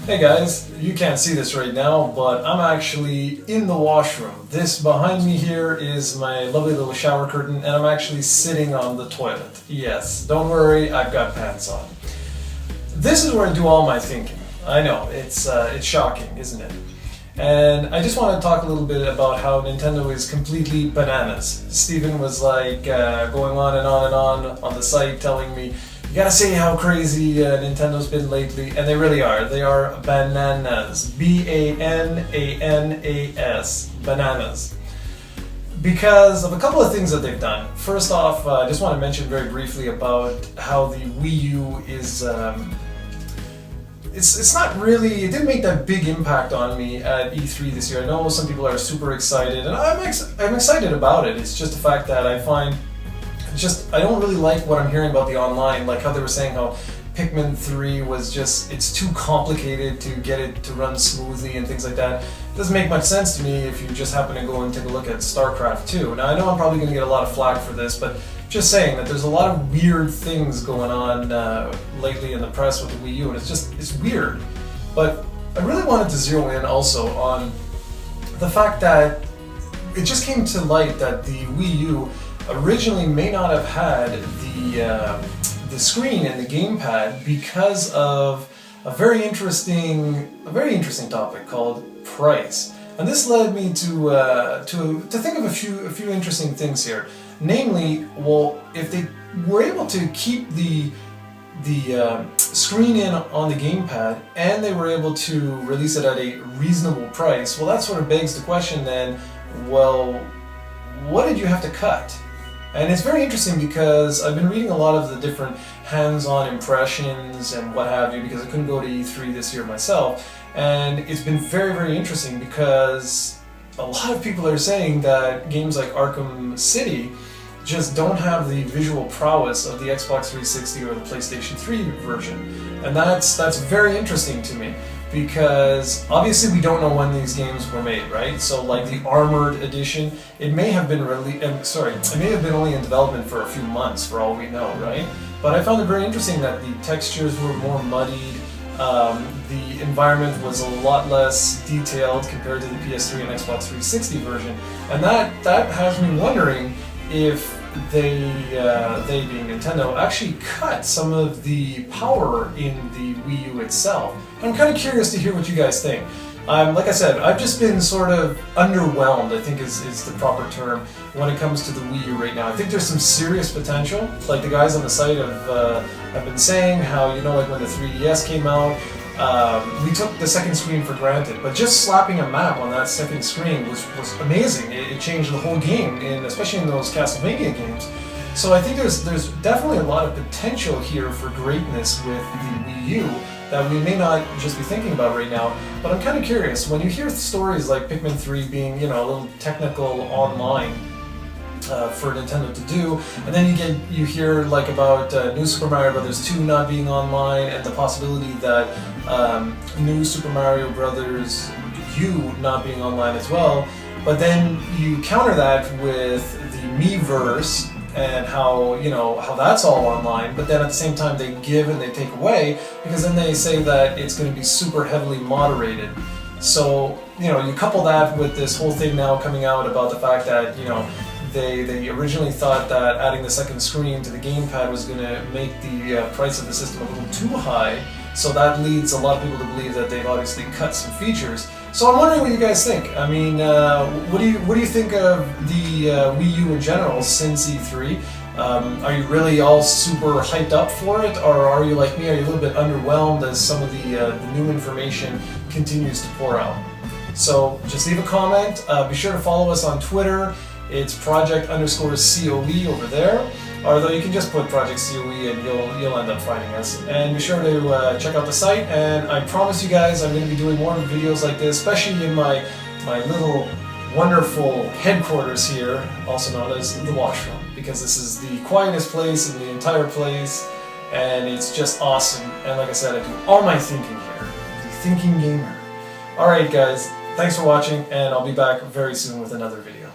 Hey guys, you can't see this right now, but I'm actually in the washroom. This behind me here is my lovely little shower curtain, and I'm actually sitting on the toilet. Yes, don't worry, I've got pants on. This is where I do all my thinking. I know, it's shocking, isn't it? And I just want to talk a little bit about how Nintendo is completely bananas. Steven was like going on and on and on the site telling me, you gotta say how crazy Nintendo's been lately, and they really are. They are bananas. B-A-N-A-N-A-S. Bananas. Because of a couple of things that they've done. First off, I just want to mention very briefly about how the Wii U is... It's not really, it didn't make that big impact on me at E3 this year. I know some people are super excited, and I'm excited about it. It's just the fact that I find, I don't really like what I'm hearing about the online, like how they were saying how Pikmin 3 was just, it's too complicated to get it to run smoothly and things like that. It doesn't make much sense to me if you just happen to go and take a look at StarCraft 2. Now I know I'm probably going to get a lot of flack for this, but just saying that there's a lot of weird things going on lately in the press with the Wii U, and it's weird. But I really wanted to zero in also on the fact that it just came to light that the Wii U originally may not have had the screen and the gamepad because of a very interesting topic called price. And this led me to think of a few interesting things here. Namely, well, if they were able to keep the screen in on the gamepad and they were able to release it at a reasonable price, well, that sort of begs the question then, well, what did you have to cut? And it's very interesting because I've been reading a lot of the different hands-on impressions and what have you, because I couldn't go to E3 this year myself, and it's been very, very interesting because a lot of people are saying that games like Arkham City just don't have the visual prowess of the Xbox 360 or the PlayStation 3 version. And that's very interesting to me, because obviously we don't know when these games were made, right? So like the Armored Edition, it may have been it may have been only in development for a few months for all we know, right? But I found it very interesting that the textures were more muddied, the environment was a lot less detailed compared to the PS3 and Xbox 360 version, and that has me wondering if they being Nintendo, actually cut some of the power in the Wii U itself. I'm kind of curious to hear what you guys think. Like I said, I've just been sort of underwhelmed, I think is the proper term, when it comes to the Wii U right now. I think there's some serious potential. Like the guys on the site have been saying how, you know, like when the 3DS came out, we took the second screen for granted, but just slapping a map on that second screen was amazing. It changed the whole game, especially in those Castlevania games. So I think there's definitely a lot of potential here for greatness with the Wii U that we may not just be thinking about right now. But I'm kind of curious, when you hear stories like Pikmin 3 being, you know, a little technical online for Nintendo to do, and then you hear like about New Super Mario Bros. 2 not being online, and the possibility that New Super Mario Bros. U not being online as well. But then you counter that with the Miiverse and how that's all online, but then at the same time they give and they take away, because then they say that it's going to be super heavily moderated. So, you know, you couple that with this whole thing now coming out about the fact that, you know, they originally thought that adding the second screen to the gamepad was going to make the price of the system a little too high. So that leads a lot of people to believe that they've obviously cut some features. So I'm wondering what you guys think. I mean, what do you think of the Wii U in general since E3? Are you really all super hyped up for it, or are you like me? Are you a little bit underwhelmed as some of the new information continues to pour out? So just leave a comment. Be sure to follow us on Twitter. It's project_COE over there. Although you can just put Project COE and you'll end up finding us. And be sure to check out the site, and I promise you guys I'm going to be doing more videos like this, especially in my little wonderful headquarters here, also known as the washroom, because this is the quietest place in the entire place, and it's just awesome. And like I said, I do all my thinking here. The thinking gamer. Alright guys, thanks for watching, and I'll be back very soon with another video.